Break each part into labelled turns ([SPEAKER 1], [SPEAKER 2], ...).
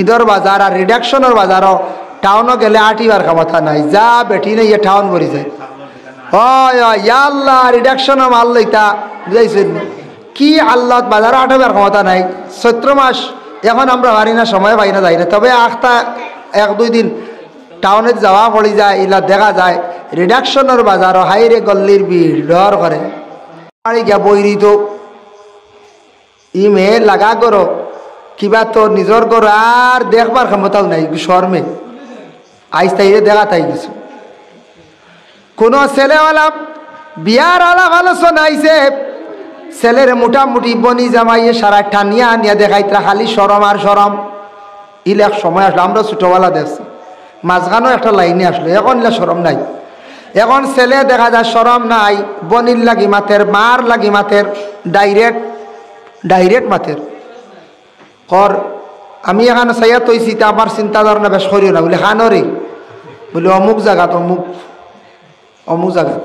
[SPEAKER 1] ঈদর বাজার আর রিডাকশনের বাজারও টাউনও গেলে আটিবার ক্ষমতা নাই, যা বেটি নেই টাউন ভরি যায়। হয় আল্লাহ রিডাকশনও মাল লইতা বুঝাইছেন কি আল্লাহ বাজারও আটাবার ক্ষমতা নাই। চৈত্র মাস এখন আমরা পারি না, সময় পাই না, যাই না। তবে আখটা 1-2 দিন টাউনে যাওয়া পড়ি যায়, ইলা দেখা যায় রিডাকশনের বাজারও হাইরে গল্লির ভিড় ডর করে বাড়ি গিয়া বইরি তো ই মেয়ে লাগা করো কিবা তো নিজর ঘর আর দেখবার ক্ষমতাও নাই শর্মে আইস তাইরে দেখা তাই কিছু। কোনো ছেলেওয়ালা বিয়ার আলাপ আলোচনা আইছে, ছেলের মোটামুটি বনি জামাইয়ে সারা টানিয়া আনিয়া দেখাইতা খালি সরম আর সরম। ইলে এক সময় আসলো, আমরা ছোটবেলা দেখছি মাঝখানেও একটা লাইনে আসলো, এখন ইলা সরম নাই। এখন ছেলে দেখা যায় সরম নাই, বনির লাগি মাতের, মার লাগি মাতের, ডাইরেক্ট মাতের কর। আমি এখানে চাইয়া তৈছি তা আমার চিন্তা ধারণা বেশ করিও না বলে খানরে বলে অমুক জায়গাত অমুক জায়গাত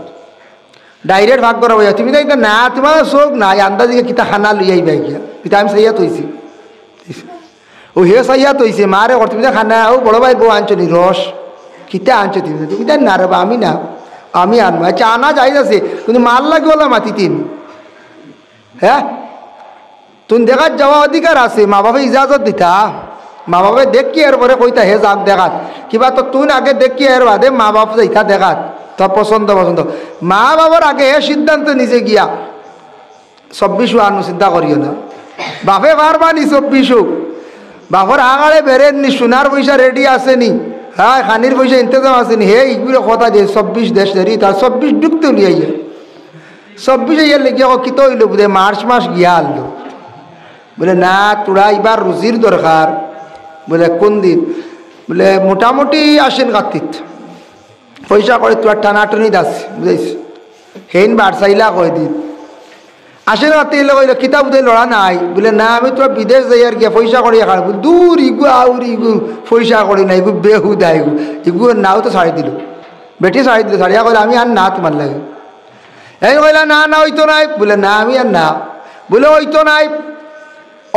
[SPEAKER 1] ডাইরেক্ট ভাগ করা বইয়া তুমি তাই না, তোমার চোখ নাই আন্দাজিকে কিতা খানা লই আইবা গিয়া কিতা আমি চাইয়া তৈছি। ও হে চাইয়া তৈছে মারে কর তুমি খানা ও বড় ভাই বউ আনছো নি রস কিতা আনছো তুমি তাই না রে বা আমি না আমি আনবো। আচ্ছা আনা যাই আছে কিন্তু মাল লাগে ওলা মাতি তিন হ্যাঁ তুমি দেখাত যাওয়া অধিকার আছে, মা বাবা ইজাজত দিতা, মা বাবা দেখি এরপরে কইতা হে যাক দেখাত কিবা তো তুই আগে দেখি এর বাদে মা বাপ যাইতা দেখাত তোর পছন্দ মা বাবার আগে হে সিদ্ধান্ত নিজে গিয়া 24 আনু চিন্তা করিও না। বাপে পারবানি 24 বাপর আগাড়ে বেরেননি, সোনার পয়সা রেডি আসেনি, হ্যাঁ খানির পয়সা ইন্তজাম আসেনি, হে এইগুলো কথা যে 24 দেশ দেরি তার 24 ঢুকতে লিয়াইয়া 24 ইয়ে লেগে কিত হইল বুঝে মার্চ মাস গিয়া আনলো বলে না তোরা এবার রুজির দরকার। বলে কোন দিন? বলে মোটামুটি আসেন কার্তিক পয়সা করে তোর টানাটনি দাস বুঝাইস হেন বাড়সাইলা কয় দিন আসেন কার্তিক কইল কিতাব বুঝে লড়া নাই। বলে না আমি তোর বিদেশ যাই আর গিয়া পয়সা করি খার দূর ইগু আউর ইগু পয়সা করি না ইগু বেহুদা ইগু নাও তো ছাড়ি দিল বেটি ছাড়ি দিল ছাড়িয়া কইলে আমি আর না তোমার লাগে এই কইলা না না ওই তো নাই। বলে না আমি আর না। বলে ওই তো নাই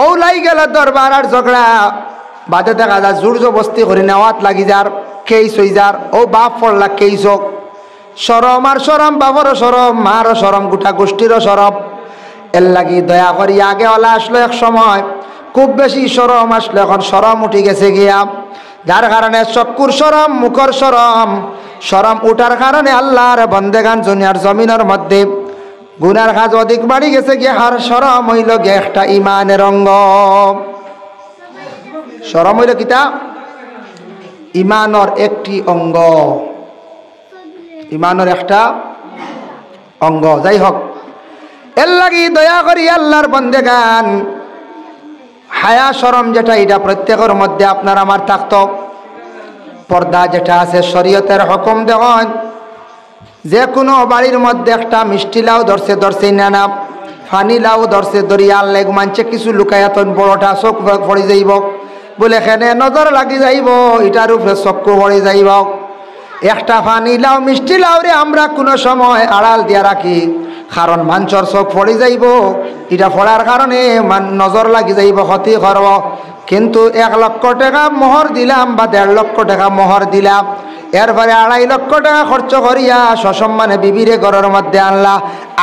[SPEAKER 1] ও লাই গেল দরবার আর ঝগড়া বাদে দেখা যায় জোর জবস্তি করে নেওয়াত লাগি যার কেস হই যার ও বাপ পড়লা কেস হোক সরম আর সরম বাপরও সরম মারও সরম গোটা গোষ্ঠীরও সরম। এর লাগি দয়া করি আগে ওলা আসলো এক সময় খুব বেশি সরম আসলো, এখন সরম উঠে গেছে গিয়া যার কারণে চক্ষুর সরম মুখর সরম সরম উঠার কারণে আল্লাহর বন্দেগান দুনিয়ার জমিনের মধ্যে গুনার কাজ অধিক বাড়ি গেছে গিয়ে আর সরম হইল গে একটা ইমানের অঙ্গ। সরম হইল কিতা? ইমানের একটি অঙ্গ, ইমানের একটা অঙ্গ। যাই হোক এর লাগি দয়া করি আল্লাহর বন্দেগান হায়া সরম যেটা এটা প্রত্যেকের মধ্যে আপনার আমার থাকতো। পর্দা যেটা আছে শরীয়তের হুকুম দেখুন যে কোনো বাড়ির মধ্যে একটা মিষ্টি লাউ ধরছে না ফানি লাউ ধরছে দরিয়ার লেগ মানছে কিছু লুকায়াতন বড়টা চোখ পড়ে যাইব বলে এখানে নজর লাগি যাইব এটার উপরে চক্ষু পড়ে যাইব। একটা ফানি লাউ মিষ্টি লাউ রে আমরা কোনো সময় আড়াল দিয়া রাখি কারণ মাঞ্চর চোখ পড়ে যাইব, এটা পড়ার কারণে নজর লাগি যাইব ক্ষতি করব। কিন্তু 1 লক্ষ টাকা মোহর দিলাম বা 1.5 লক্ষ টাকা মোহর দিলাম এরপরে 2.5 লক্ষ টাকা খরচ করিয়া সসম্মানে বিবিরে ঘরের মধ্যে আনলা,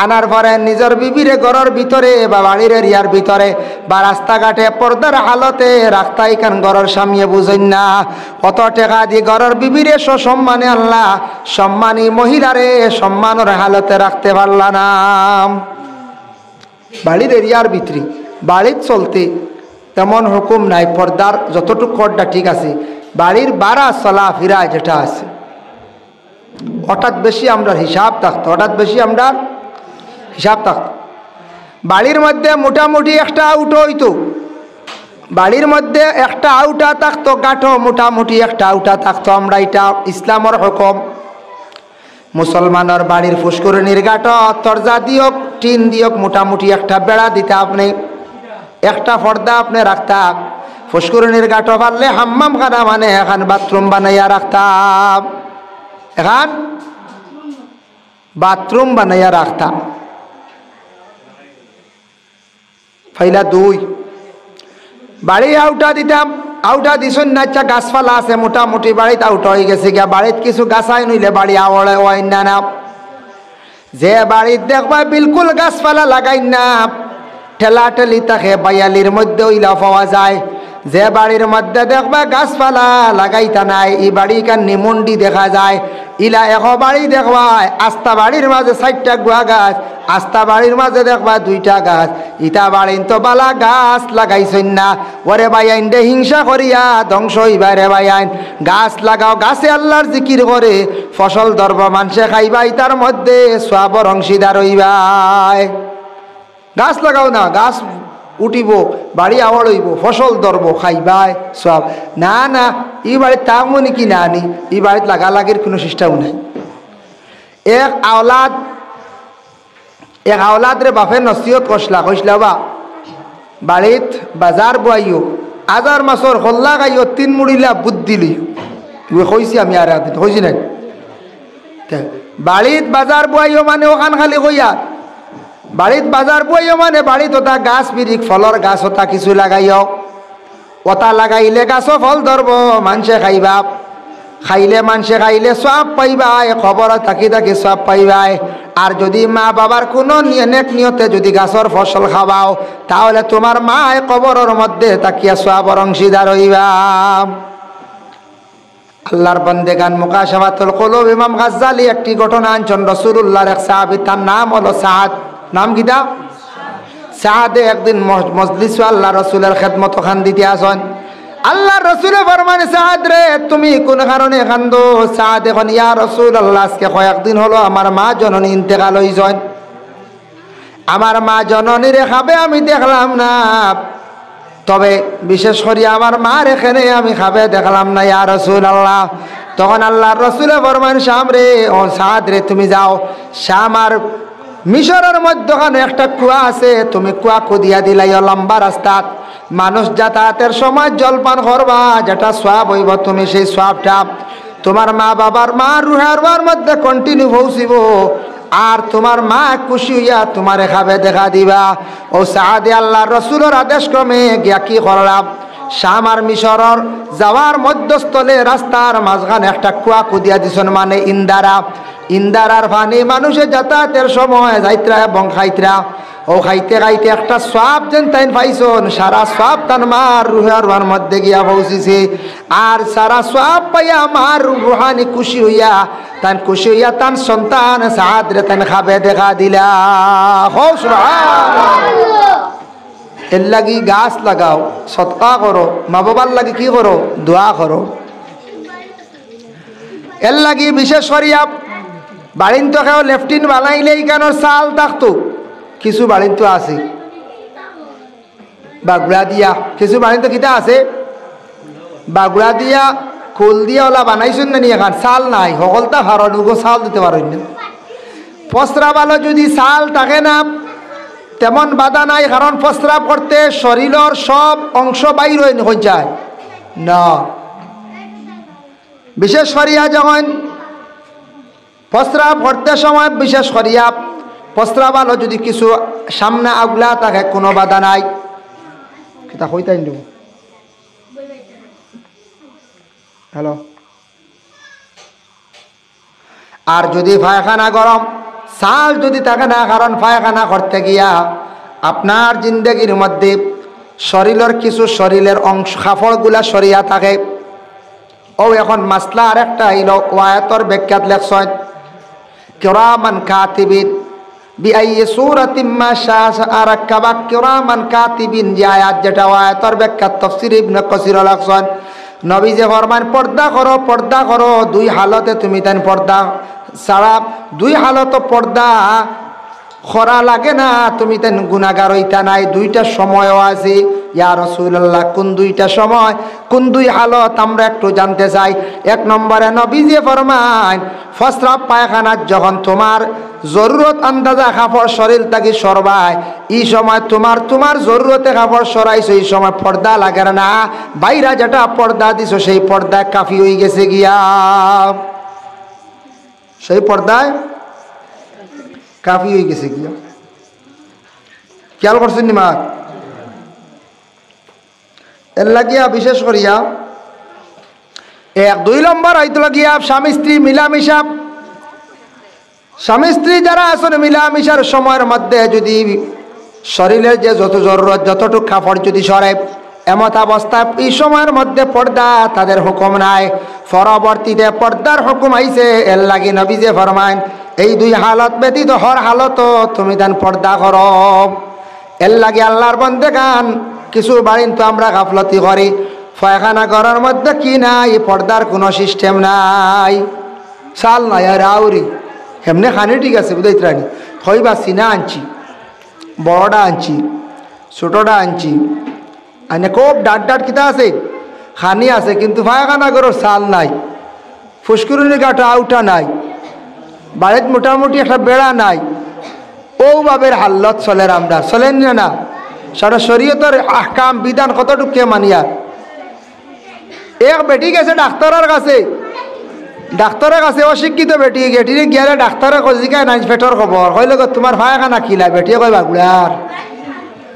[SPEAKER 1] আনার পরে নিজের বিবিরে ঘরের ভিতরে বা বাড়ির এরিয়ার ভিতরে বা রাস্তাঘাটে পর্দার হালতে রাস্তা এখান ঘরের সামনে বুঝেন না কত টাকা দিয়ে ঘরের বিবিরে সসম্মানে আনলা, সম্মানী মহিলারে সম্মানের হালতে রাখতে পারলা না। বাড়ির এরিয়ার ভিতরে বাড়ির চলতে তেমন হুকুম নাই, পর্দার যতটুকু খরটা ঠিক আছে, বাড়ির বাড়া চলা ফিরা যেটা আছে হঠাৎ বেশি আমরা হিসাব থাকতো, হঠাৎ বেশি আমরা হিসাব থাকতো। বাড়ির মধ্যে মোটামুটি একটা আউটো হইতো, বাড়ির মধ্যে একটা আউটা থাকতো গাঠো মোটামুটি একটা আউটা থাকতো। আমরা এটা ইসলামের হুকুম। মুসলমানের বাড়ির ফুসকুরনির গাঠো তরজা দিয়ক টিন দিয়ক মোটামুটি একটা বেড়া দিতে আপনি একটা পর্দা আপনি রাখতাম। ফুসকুরনির গাঠো পারলে হাম্মাম খানা মানে এখন বাথরুম বানাইয়া রাখতাম, এখন বাথরুম বানাইয়া রাখতাম। ফাইলা 2 বাড়ি আউটা দিতাম আউটা দিছুন না, আচ্ছা গাছপালা আছে মোটামুটি, বাড়িতে আউটা হয়ে গেছে গিয়া, বাড়িতে কিছু গাছাই নইলে বাড়ি আওড়ে ওয়াই না না। যে বাড়িত দেখবা বিলকুল গাছপালা লাগাই না, ঠেলা ঠেলি থাকে বায়ালির মধ্যে ওইলা পাওয়া যায়। যে বাড়ির মধ্যে দেখবা গাছপালা লাগাইতা নাই, এই বাড়ি কান নিমন্ডি দেখা যায়। ইলা এখ বাড়ি দেখবা আস্তা বাড়ির মাঝে 4টা গুয়া গাছ, আস্তা বাড়ির মাঝে দেখবা 2টা গাছ। ইটা বাড়িন তো বালা গাছ লাগাইছেন না। ওরে ভাইয়াইন দে হিংসা করিয়া ধ্বংস হইবা রে ভাইয়াইন। গাছ লাগাও, গাছে আল্লাহর জিকির করে ফসল ধরব, মানুষে খাইবাই, তার মধ্যে সওয়াবের অংশীদার হইবাই। গাছ লাগাও না, গাছ উঠিব, বাড়ি আওয়ার হইব, ফসল ধরব, খাইবাই সব। না না, এই বাড়ির তামো নাকি না আনি, এই বাড়িতে লাগালাগির কোনো সিস্টেম নাই। এক আওলাদ রে বাপে নসিহত কইসলা বা বাড়িত বাজার বইও, আজার মাছর হল্লা গাইও, 3 মুড়িলা বুদ্ধি লই কইছি আমি। আর কইছি নাই বাড়িত বাজার বইও মানে ওখান খালি কইয়া বাড়িত বাজার বইও মানে বাড়িত ওটা গাছ বিরিক ফলর গাছ ওটা কিছু লাগাইও। ওটা লাগাইলে গাছও ফল ধরব, মানুষে খাইবা, খাইলে মানুষে খাইলে সব পাইবাই, খবর থাকি থাকি সব পাইবাই। আর যদি মা বাবার কোনো নেক নিয়তে যদি গাছর ফসল খাওয়াও, তাহলে তোমার মায় কবরের মধ্যে তাকিয়া সওয়াবের অংশীদার হইবা। আল্লাহর বান্দেগান মুকাশাফাতুল কুলুব ইমাম গাজ্জালি একটি ঘটনা আনছেন। রাসূলুল্লাহর এক সাহাবী, তার নাম হলো সাদ। নাম কিটা? সাদে একদিন মজলিসে আল্লাহ রসুলের খেদমত খান দিতে আসেন। আল্লাহ রসুলে ফরমান, সাদ রে তুমি কোন কারণে কান্দো? সাদ এখন, ইয়া রাসূলুল্লাহ, আজকে কয়েকদিন হলো আমার মা জননী ইন্তেকাল হইছেন। আমার মা জননীরে খাবে আমি দেখলাম না, তবে বিশেষ করে আমার মার এখানে আমি খাবে দেখলাম না ইয়া রাসূলুল্লাহ। তখন আল্লাহর রসুলে ফরমান, শাম রে, ও সাদ রে, তুমি যাও শামার মিশরের মধ্যখানে একটা কুয়া আছে, তুমি কুয়া খুদিয়া দিলাই লম্বা রাস্তাত, মানুষ যাতায়াতের সময় জলপান করবা, যেটা সওয়াব হইব তুমি সেই সওয়াবটা তোমার মা বাবার মা রুহের মধ্যে কন্টিনিউ পৌঁছিব, আর তোমার মা খুশি হইয়া তোমারে খাবে দেখা দিবা। ও সাদে আল্লাহর রসুলের আদেশ ক্রমে গিয়া কি করলাম, শাম আর মিশরের যাওয়ার মধ্যস্থলে রাস্তার মাঝখানে একটা কুয়া খুদিয়া দিছেন, মানে ইন্দারার পানি মানুষে যাতায়াতের সময় যাইত্রা এবং খাইত্রা। ও খাইতে খাইতে একটা সওয়াব যেন তাই পাইছন, সারা সওয়াব তার মার রুহের মধ্যে গিয়া পৌঁছিছে। আর সারা সওয়াব পাইয়া মার রুহানি খুশি হইয়া তান সন্তান সাদ রে তান খাবে দেখা দিলা। এর লাগি গাছ লাগাও, সদকা করো, মা বাবার লাগি কি করো, দোয়া করো। এর লাগি বিশেষ করিয়া বাড়িন তো কেউ লেফটিন বানাইলে কেন চাল থাকতো, কিছু বাড়িন তো আছে বাগুড়া দিয়া, কিছু বাড়িন তো কিতা আছে বাগুড়া দিয়া খোল দিয়া ওলা বানাইছেন না, নিয়ে খান চাল নাই, সকলটা ভারত চাল দিতে পারেন না। প্রস্রাব আলো যদি চাল থাকে না, তেমন বাধা নাই, কারণ প্রস্রাব করতে শরীরের সব অংশ বাইর হয়ে যায় না। বিশেষ করিয়া যখন প্রস্রাব করতে সময়, বিশেষ করিয়া প্রস্রাব আলো যদি কিছু সামনে আগলা থাকে, কোনো বাধা নাই। কিতা কইতাই দেব, হ্যালো। আর যদি পায়খানা গরম, চাল যদি থাকে না, কারণ পায়খানা করতে গিয়া আপনার জিন্দগির মধ্যে শরীরের কিছু শরীরের অংশ কাপড়গুলা সরিয়া থাকে। ও এখন মাসলা আরেকটা হইল, ওয়ায়াতর ব্যাখ্যাত লেখছেন, কিরামান কাতিবিন বিআইয়ি সূরাতিন মা শাআ রাক্কাবা কিরামান কাতিবিন, যে আয়াত, যেটা ওয়ায়াতর ব্যাখ্যাত তাফসীর ইবনে কাসির লেখছেন। নবী যে ফরমান, পর্দা করো, পর্দা করো, 2 হালতে তুমি তাই পর্দা ছাড়া, 2 হালত পর্দা করা লাগে না, তুমি তেন গুনাহগার হইতা নাই। 2টা সময়ও আছে। ইয়া রাসূলুল্লাহ, কোন 2টা সময়, কোন 2 হালত আমরা একটু জানতে চাই। 1 নম্বরে নবী যে ফরমান, প্রস্রাব পায়খানার যখন তোমার জরুরত আন্দাজা কাপড় শরীর থাকি সরবায়, এই সময় তোমার জরুরতে কাপড় সরাইছো, এই সময় পর্দা লাগে না। বাইরা যেটা পর্দা দিছো, সেই পর্দায় কাফি হয়ে গেছে গিয়া, সেই পর্দায় কাফি হয়ে গেছে গিয়া। খেয়াল করছেন মা? এর লাগিয়া বিশেষ করিয়া 1-2 নম্বর হইতে লাগিয়া স্বামী স্ত্রী মিলামিশা, স্বামী স্ত্রী যারা আছেন মিলামিশার সময়ের মধ্যে যদি শরীরের যে যত জরুরত যতটুকু কাপড় যদি সরে এমত অবস্থায় এই সময়ের মধ্যে পর্দা তাদের হুকুম নাই, পরবর্তীতে পর্দার হুকুম আইছে। এর লাগি নবী যে ফরমাইন এই 2 হালত ব্যতীত হর হালত তুমি তান পর্দা করো। এর লাগি আল্লাহর বন্দেগান কিছু বাড়িন তো আমরা গাফলতি করি, পায়খানা করার মধ্যে কি নাই, পর্দার কোনো সিস্টেম নাই, চাল নাই আর আউরি এমনি খানি ঠিক আছে বুঝাইতে রানি হইবা সিনা আনছি, বড়টা আনছি, ছোটটা আনছি, আনে খুব ডাট ডাট কিতা আছে খানি আছে, কিন্তু পায়খানা করার চাল নাই, ফুসকুরুনি কাটা আউটা নাই, বাড়িতে মোটামুটি একটা বেড়া নাই, ও বাবের হাল্লত চলের আমরা চলেন না। সারা শরীয়তের আহকাম বিধান কতটুকু মানিয়া। এক বেটি গেছে ডাক্তারের কাছে, ডাক্তারের কাছে অশিক্ষিত বেটি গেটিরে গিয়ালে ডাক্তারে জিকায় নাই পেটর খবর কইল তোমার পায়খানা খিলা, বেটিয়ে কয় বাগুড়ার,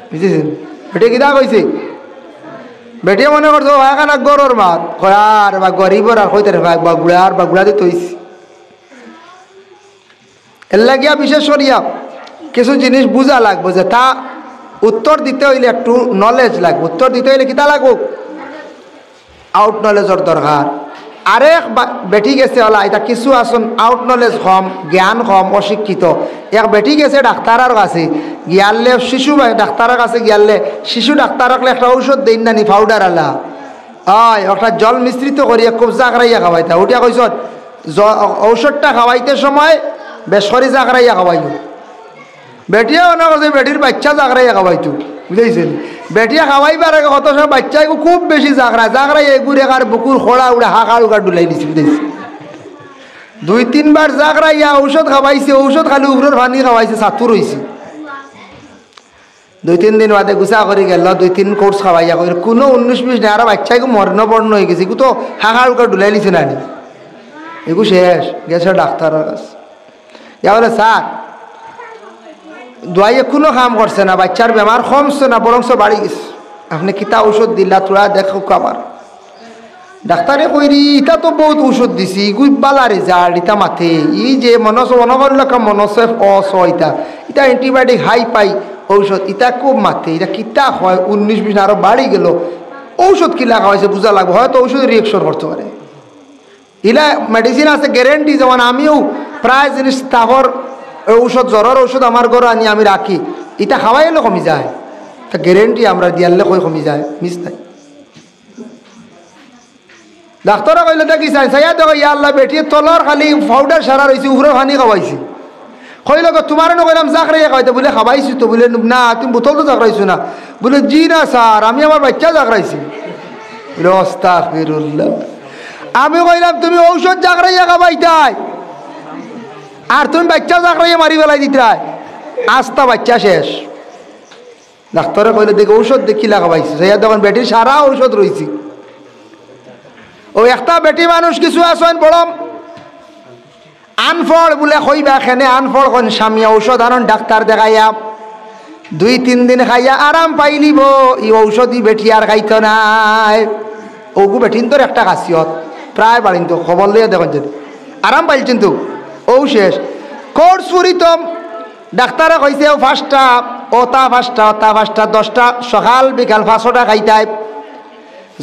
[SPEAKER 1] বুঝেছেন বেটি কিতা কইছে, বেটিয়ে মনে করছো পায়খানা গরুর মাত কয় আর বা গরিবর আর কইতে বাগুড়ার বাগুড়াতে তৈছি। এর লাগিয়া বিশেষ করিয়া কিছু জিনিস বুঝা লাগবো যে তা উত্তর দিতে হইলে একটু নলেজ লাগবে, উত্তর দিতে হইলে কিতা লাগবো আউট নলেজের দরকার। আরেক বেটি গেছে ওলা এটা কিছু আসুন আউট নলেজ কম, জ্ঞান কম, অশিক্ষিত। এক বেটি গেছে ডাক্তারের কাছে গিয়ালে শিশু ডাক্তারের কাছে গিয়ালে শিশু ডাক্তারক একটা ঔষধ দিন নানি পাউডার আলা হয় একটা জল মিশ্রিত করিয়া খুব জাগরাইয়া খাওয়াইতা, উঠিয়া কইস ঔষধটা খাওয়াইতে সময় বেশ করে জাগরাইয়া খাওয়াইও। বেটিয়া মনে করছে বেটির বাচ্চা জাগরাইয়া খাওয়াইতো, বুঝেছেন বেটিয়া খাওয়াইবার আগে কত সময় বাচ্চা খুব বেশি জাগরায় জাগরাই এগুড়ে আর বুকুর খোড়া উড়ে হাঁকার উড়া ডুলাই দিছি, বুঝেছি 2-3 বার জাগরাইয়া ঔষধ খাওয়াইছে, ঔষধ খালি উপরের পানি খাওয়াইছে, ছাতুর হয়েছে। 2-3 দিন বাদে গুছা করে গেল, 2-3 কোর্স খাওয়াইয়া করে কোনো 19-20 নেই, আর বাচ্চাকে মর্ণ হয়ে গেছে, তো হাঁকার উড়া ডুলাই দিছে না, এগু শেষ গেছে ডাক্তারের কাছে। ইয়া বলে স্যার দোয়াই এখনো কাম করছে না, বাচ্চার বেমার কমছে না বরংস বাড়ি গেছে, আপনি কিতা ঔষধ দিলা তোরা দেখো আবার। ডাক্তারে কইরি ইটা তো বহুত ঔষধ দিছি ইগুই বালা রেজাল্ট, ইটা মাথে ই যে মনস অনগরলকা মনসেফ অস ইটা ইটা অ্যান্টিবায়োটিক হাই পাই ঔষধ, ইটা খুব মাথে, এটা কিতা হয় 19-20 আরো বাড়ি গেল, ঔষধ কি লাগা হয়েছে বুঝা লাগবে, হয়তো ঔষধ রিয়েকশন করতে পারে। ইলা মেডিসিন আছে গ্যারেন্টি, যেমন আমিও প্রায় জিনিস তাহর ঔষধ জ্বরের ঔষধ আমার ঘরে আনি আমি রাখি, এটা খাওয়াইলে কমি যায়, তা গ্যারেন্টি আমরা দিয়ালে কই কমি যায়, মিস নাই। ডাক্তারে কইলে দেখি চাই চাইয়া দেখো ইয়া আল্লাহ বেটিয়ে তলর খালি পাউডার সারা রয়েছে, উপরে পানি খাওয়াইছি, কইল তোমার নকলাম জাগরাইয়া খাওয়াইতে, বলে খাওয়াইছি তো, বলে না তুমি বোতল তো জাগরাইছো না, বলে জি না স্যার আমি আমার বাচ্চা জাগরাইছি। আস্তাগফিরুল্লাহ, আমি কইলাম তুমি ঔষধ জাগরাইয়া খাওয়াইতাই আর তুমি বাচ্চা জাগরাইয়া মারি বেলাই দিতাই, আস্তা বাচ্চা শেষ। ডাক্তারে কইলে দেখি ঔষধ দেখি লাগাইছে, সেই তখন বেটির সারা ঔষধ রয়েছে। ও একটা বেটি মানুষ কিছু আছেন বড় আনফল বলে কইবা খেনে আনফল কোন স্বামী ঔষধ আনন ডাক্তার দেখাইয়া 2-3 দিন খাইয়া আরাম পাইলিব, এই ঔষধই বেটি আর খাইতো নাই। ওগু বেটিন তোর একটা খাসিয়ত প্রায় বাড়িন তো খবর লইয়া দেখেন যদি আরাম পাইছেন তো ও শেষ কোর্স ফুরিতম। ডাক্তারে কইছে ও 5টা ওটা 5টা 10টা সকাল বিকাল 5টা খাইতাই।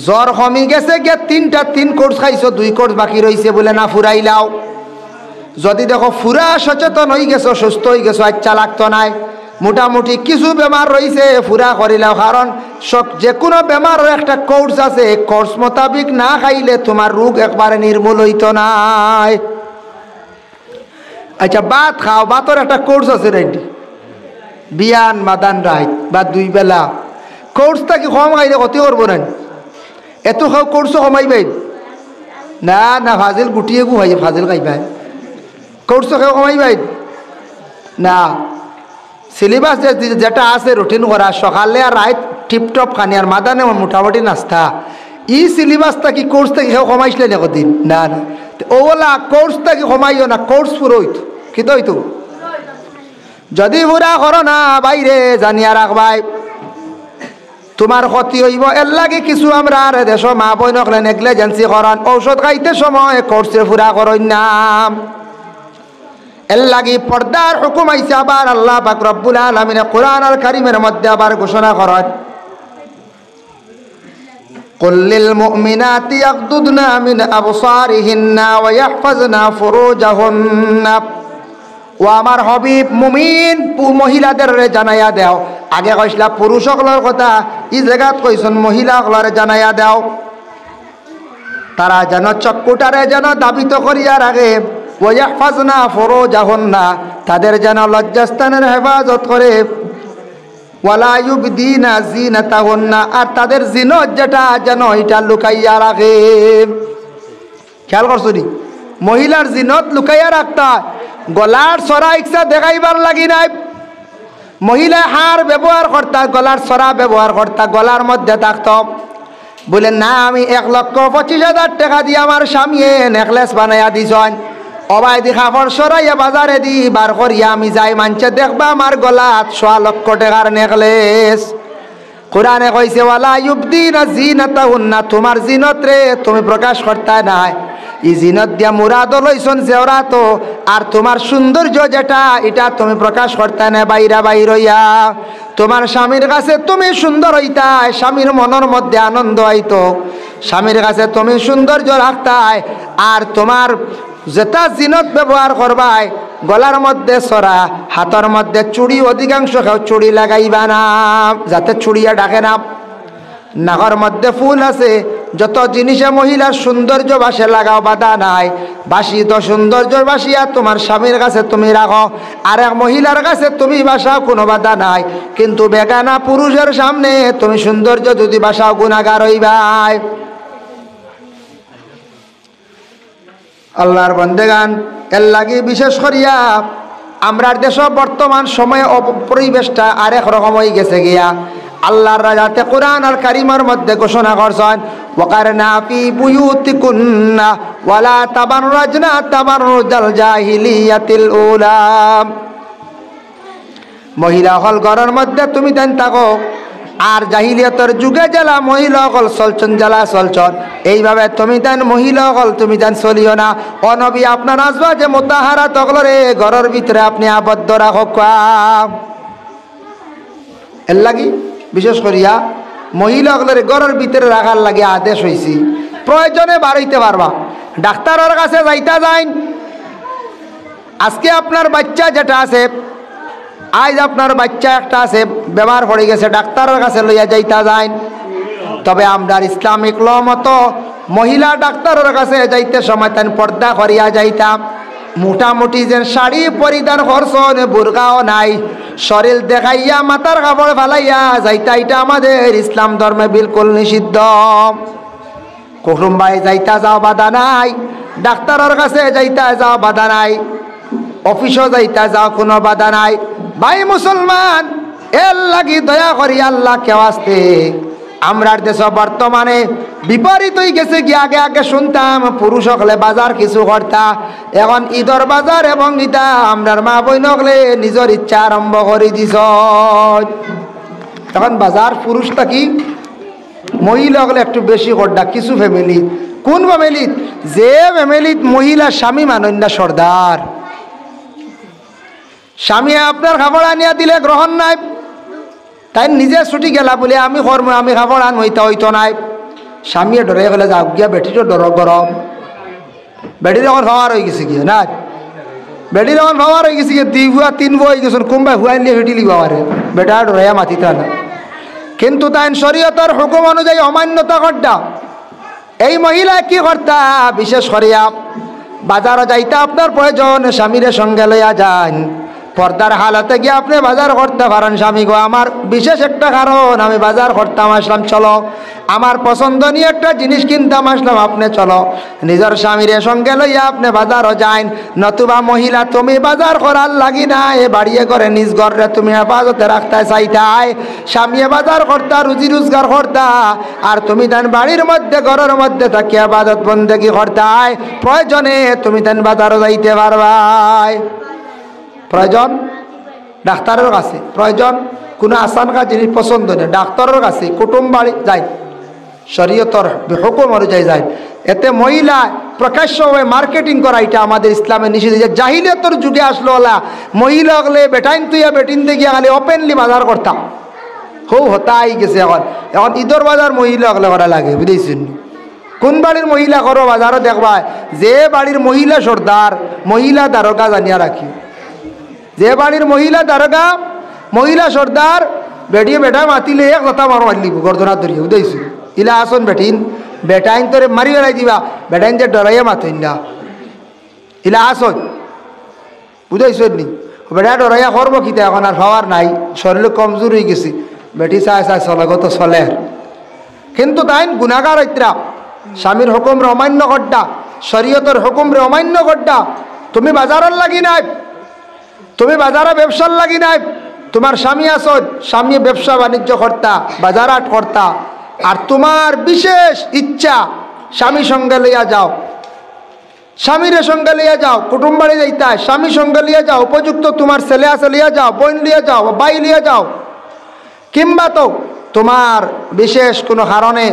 [SPEAKER 1] জ্বর কমি গেছে গিয়ে 3 কোর্স খাইছো, 2 কোর্স বাকি রয়েছে বলে না ফুরাইলাও। যদি দেখো ফুরা সচেতন হয়ে গেছো সুস্থ হয়ে গেছো আচ্ছা লাগতো নাই, মোটামুটি কিছু বেমার রয়েছে ফুরা করিলাও, কারণ যে কোনো বেমারের একটা কোর্স আছে, কোর্স মোতাবিক না খাইলে তোমার রোগ একবারে নির্মূল হইতো নাই। আচ্ছা ভাত খাও, ভাতের একটা কোর্স আছে রেডি, বিয়ান মাদান রাইত বা 2 বেলা, কোর্সটা কি কম খাইলে ক্ষতি করবো না, এত খাও কোর্সও কমাইবে না, না ফাজিল গুটিয়ে গু হয় ফাজিল খাইবাই, কোর্সও খেয়ে কমাইবাই না। সিলেবাস যেটা আছে রুটিন করা সকালে আর রাত টিপটপ খানি আর মাদানে মোটামুটি নাস্তা, ই সিলেবাসটা কি কোর্সটা কি খেয়ে কমাইছিলে না কদিন না না, ওলা কোর্সটা কি কমাইও না, কোর্স পুরো হইতো কি তো হইতো। যদি পুরা করো না বাইরে জানিয়া রাখবাই তোমার ক্ষতি হইব। এর লাগে কিছু আমরা আর দেশ মা বই নকলে নেগলিজেন্সি করান, ঔষধ খাইতে সময় কোর্সে পুরা করই না। এর লাগি পর্দার হুকুম আইছে। আবার আল্লাহ পাক রব্বুল আলামিন কোরআন আল কারীমের মধ্যে আবার ঘোষণা করেন, কুল লিল মুমিনাতি ইয়াগদুদনা মিন আবসারিহিন্না ওয়া ইয়াহফাজনা ফুরুজাহুন্না। ও আমার হবিব মুমিন মহিলাদের জানাইয়া দেও। আগে কইসলা পুরুষ সকলের কথা, এই জায়গাত কইছেন মহিলা সকলের জানাইয়া দেও, তারা যেন চক্ষুটারে যেন দাবিত করিয়া রাখে। ওয়া ইয়াহফাজনা ফুরুজাহুন্না, তাদের যেন লজ্জাস্থানের হেফাজত করে। ওয়ালা ইউবদিনা জিনাতাহুন্না, আর তাদের জিনত যেটা যেন এটা লুকাইয়া রাখে। খেয়াল করছো নি, মহিলার জিনত লুকাইয়া রাখতা। গলার সরা ইচ্ছা দেখাইবার লাগি নাই। মহিলা হার ব্যবহার করতা, গলার সরা ব্যবহার করতা, গলার মধ্যে থাকত। বলে না আমি 1,25,000 টাকা দিয়ে আমার স্বামী নেকলেস বানাইয়া দিছন, অবাই দি কাপড় সরাইয়া বাজারে দি বার করিয়া আমি যাই, মানছে দেখবা আমার গলাত 1.25 লক্ষ টাকার নেকলেস। কোরআনে কইছে ওয়ালা ইউবদিনা জিনাতাহুন্না, তোমার জিনত রে তুমি প্রকাশ করতে নাই। এই জিনত দিয়া মুরাদ লইছন জেওরা তো, আর তোমার সৌন্দর্য যেটা এটা তুমি প্রকাশ করতে না বাইরা বাইর হইয়া। তোমার স্বামীর কাছে তুমি সুন্দর হইতাই, স্বামীর মনের মধ্যে আনন্দ আইতো, স্বামীর কাছে তুমি সৌন্দর্য রাখতাই। আর তোমার যেটা জিনত ব্যবহার করবাই, গলার মধ্যে সরা, হাতের মধ্যে চুড়ি, অধিকাংশ চুড়ি লাগাইবা না যাতে চুড়িয়া ডাকে না। নাগর মধ্যে ফুল আছে, যত জিনিসে মহিলার সৌন্দর্য বাসে লাগাও, বাধা নাই। বাসি তো সৌন্দর্য বাসিয়া তোমার স্বামীর কাছে তুমি রাখো, আর এক মহিলার কাছে তুমি বাসাও, কোনো বাধা নাই। কিন্তু বেগানা পুরুষের সামনে তুমি সৌন্দর্য যদি বাসাও, গুনাহগার হইবাই। আল্লাহর বন্দেগান, এর লাগি বিশেষ করিয়া আমরার দেশ বর্তমান সময়ে পরিবেশটা আরেক রকম হয়ে গেছে গিয়া। আল্লাহর রাজাতে কোরআন আর কারিমের মধ্যে ঘোষণা করছেন, ওয়াকারনা ফি বুয়ুতিকুন্না ওয়ালা তাবাররাজনা তাবাররুজাল জাহিলিয়াতিল উলা। মহিলা হল ঘরের মধ্যে তুমি দেন থাকো, আর জাহিলিয়াতের যুগে জেলা মহিলা হল চলছন, জেলা চলছন, এইভাবে তুমি দেন মহিলা হল তুমি দেন চলিও না। অনবী আপনার আসবা যে মোতাহারা তগলরে ঘরের ভিতরে আপনি আবদ্ধ রাখক। এর লাগি বিশেষ করিয়া মহিলাগুলোর ঘরের ভিতরে রাখার লাগে আদেশ হয়েছি। প্রয়োজনে বাড়াইতে পারবা, ডাক্তারের কাছে যাইতা যাইন। আজকে আপনার বাচ্চা যেটা আছে, আজ আপনার বাচ্চা একটা আছে বেমার পড়ে গেছে, ডাক্তারের কাছে লইয়া যাইতা যাইন। তবে আমরা ইসলামিক ল মতো মহিলা ডাক্তারের কাছে যাইতে সময় তেন পর্দা করিয়া যাইতাম। মোটামুটি যে শাড়ি পরিধান করছন, বুরকাও নাই, শরীর দেখাইয়া মাথার কাপড় ফালাইয়া যাইতা, এটা আমাদের ইসলাম ধর্মে বিলকুল নিষিদ্ধ। কুটুম্বাই যাইতা যাও, বাধা নাই। ডাক্তারের কাছে যাইতা যাও, বাধা নাই। অফিসও যাইতা যাও, কোনো বাধা নাই। ভাই মুসলমান, এর লাগি দয়া করি আল্লাহ কেউ আসতে আমরার দেশ বর্তমানে বিপরীত হয়ে গেছে কি। আগে আগে শুনতাম পুরুষ হলে বাজার কিছু করতা, এখন ঈদর বাজার এবং ইটা আমরার মা বই নকলে নিজের ইচ্ছা আরম্ভ করে দিছ। তখন বাজার পুরুষ থাকি মহিলা হলে একটু বেশি করডা কিছু ফ্যামিলি। কোন ফ্যামিলিত? যে ফ্যামিলিত মহিলা স্বামী মানন না সর্দার, স্বামী আপনার খাবার আনিয়া দিলে গ্রহণ নাই, তাই নিজে ছুটি গেলা বলে আমি কর্ম আমি খাবার আন হইতা হইতো নাই। স্বামীয়ে ডরে গেলে যাও গিয়া, বেটিরও ডর গরম, বেটির এখন খাওয়ার হয়ে গেছে গিয়ে না, বেটির এখন খাওয়ার হয়ে গেছে গিয়ে 2 ভুয়া 3 ভুয়া হয়ে গেছেন, কোনবাই হুয়াই নিয়ে হেঁটিলি বাবারে বেটা ডরাইয়া মাতিতা না। কিন্তু তাই শরীয়তের হুকুম অনুযায়ী অমান্যতা করতা। এই মহিলা কি করতা? বিশেষ করিয়া বাজারে যাইতা আপনার প্রয়োজন, স্বামীর সঙ্গে লইয়া যান, পর্দার হালতে গিয়ে আপনি বাজার করতে পারেন। স্বামী গো আমার বিশেষ একটা কারণ, আমি বাজার করতাম আসলাম, চলো আমার পছন্দনীয় একটা জিনিস কিনতাম আসলাম, আপনি চলো। নিজের স্বামীর সঙ্গে লইয়া আপনি বাজারও যাইন। নতুবা মহিলা তুমি বাজার করার লাগি না, এ বাড়িয়ে করে নিজ ঘরে তুমি হেফাজতে রাখতে চাইতাই। স্বামী বাজার করতা, রুজি রোজগার করতা, আর তুমি তেন বাড়ির মধ্যে ঘরের মধ্যে থাকি ইবাদত বন্দেগি করতাই। প্রয়োজনে তুমি তেন বাজারও যাইতে পারবাই। প্রয়োজন ডাক্তারের কাছে, প্রয়োজন কোনো আসানকা জিনিস পছন্দ নেই ডাক্তারের কাছে কুটুম বাড়ি যায় শরীয়তর হুকুম অনুযায়ী যায় এতে মহিলা প্রকাশ্যভাবে মার্কেটিং করা এটা আমাদের ইসলামে নিষেধ যে জাহিলিয়াতের যুগে আসলো ওলা মহিলা হলে বেটাইন তুইয়া বেটিন দিয়ে খালি ওপেনলি বাজার করতাম হতাই গেছে এখন এখন ঈদর বাজার মহিলা হলে করা লাগে বুঝেছেন কোন বাড়ির মহিলা করো বাজারও দেখবা যে বাড়ির মহিলা সর্দার মহিলা দারোগা জানিয়া রাখি যে বাড়ির মহিলা দারোগা মহিলা সর্দার বেটিয়ে বেটা মাতিলে এক কথা মার মারলি গর্দনা ধরিয়ে বুঝেছি ইলা আসন বেটিন বেটাইন তোরে মারি বেড়াই দিবা বেটাইন যে ডরাইয়া মাতেন না ইলা আসন বুঝাইছেন নি বেটা ডরাইয়া করবো কিতা এখন আর পাওয়ার নাই শরীরে কমজোর হয়ে গেছি বেটি চায় চায় চলে তো চলে কিন্তু তাই গুণাগার হইতরা স্বামীর হুকুম রে অমান্য করডা শরীয়তের হুকুম রে অমান্য করডা তুমি বাজারের লাগি নাই তুমি বাজারে ব্যবসার লাগি নাই তোমার স্বামী আসো স্বামী ব্যবসা বাণিজ্য কর্তা বাজার হাট কর্তা আর তোমার বিশেষ ইচ্ছা স্বামী সঙ্গে লইয়া যাও স্বামীর সঙ্গে লিয়া যাও কুটুম বাড়ি যাইতা স্বামী সঙ্গে লিয়া যাও উপযুক্ত তোমার ছেলে আছে লিয়া যাও বোন লিয়া যাও বাই লিয়া যাও কিংবা তো তোমার বিশেষ কোনো কারণে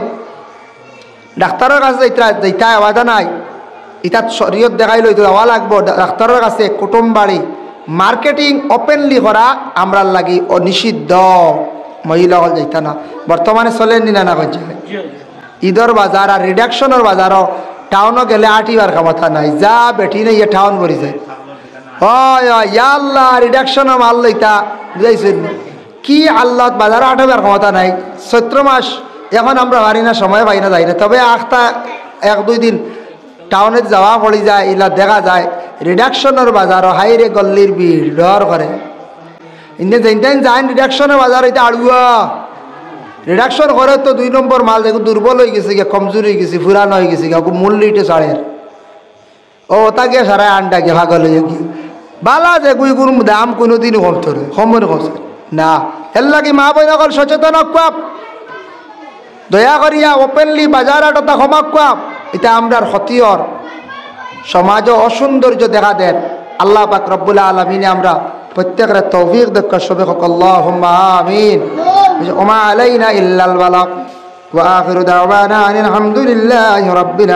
[SPEAKER 1] ডাক্তারের কাছে যাইতা আওয়াজ নাই এটা শরীয়ত দেখাই লইতে যাওয়া লাগবো ডাক্তারের কাছে কুটুম বাড়ি মার্কেটিং ওপেনলি করা আমরা লাগি অনিষিদ্ধ মহিলা হল যাইতা না বর্তমানে চলেন না না করছে ঈদর বাজার আর রিডাকশনের বাজারও টাউনও গেলে আটিবার ক্ষমতা নাই যা বেটি নেই টাউন ভরি যায় হয় আল্লাহ রিডাকশনও মাল লইতা বুঝাইছেন কি আল্লাহ বাজারে আটাবার ক্ষমতা নাই চৈত্র মাস এখন আমরা পারি না সময় পাই না যাই না তবে আখটা এক দুই দিন টাউনে যাওয়া পড়ি যায় ইলা দেখা যায় রিডাকশনের বাজারও হাইরে গল্লির ভিড় ডর করে ইন্ডিয়া যেন যায় রিডাকশনের বাজার এটা আড়ুয়া রিডাকশন করে তো 2 নম্বর মাল দেখো দুর্বল হয়ে গেছে গিয়ে কমজোর হয়ে গেছে ফুরানো হয়ে গেছে গিয়ে মূল্য ইটে ছাড়ের ও তাকে সারা আন্ডা গিয়ে ভাগল হয়ে গিয়ে বালা যে গুই গুণ দাম কোনোদিনও কমতো রে কমন কমছে না এর লাগে মা বই নকল সচেতন কাপ দয়া করিয়া ওপেনলি বাজার আটতা ক্ষমা কাপ এটা আমরার ক্ষতির সমাজও অসৌন্দর্য দেখা দেন আল্লাহ পাক রব্বুল আলামিনে আমরা প্রত্যেকের তৌফিক দেখা সবে আল্লাহুম্মা আমিন ওমা আলাইনা ইল্লাল বালাগ ওয়া আখিরু দাওয়ানা আনিল হামদুলিল্লাহি রাব্বিল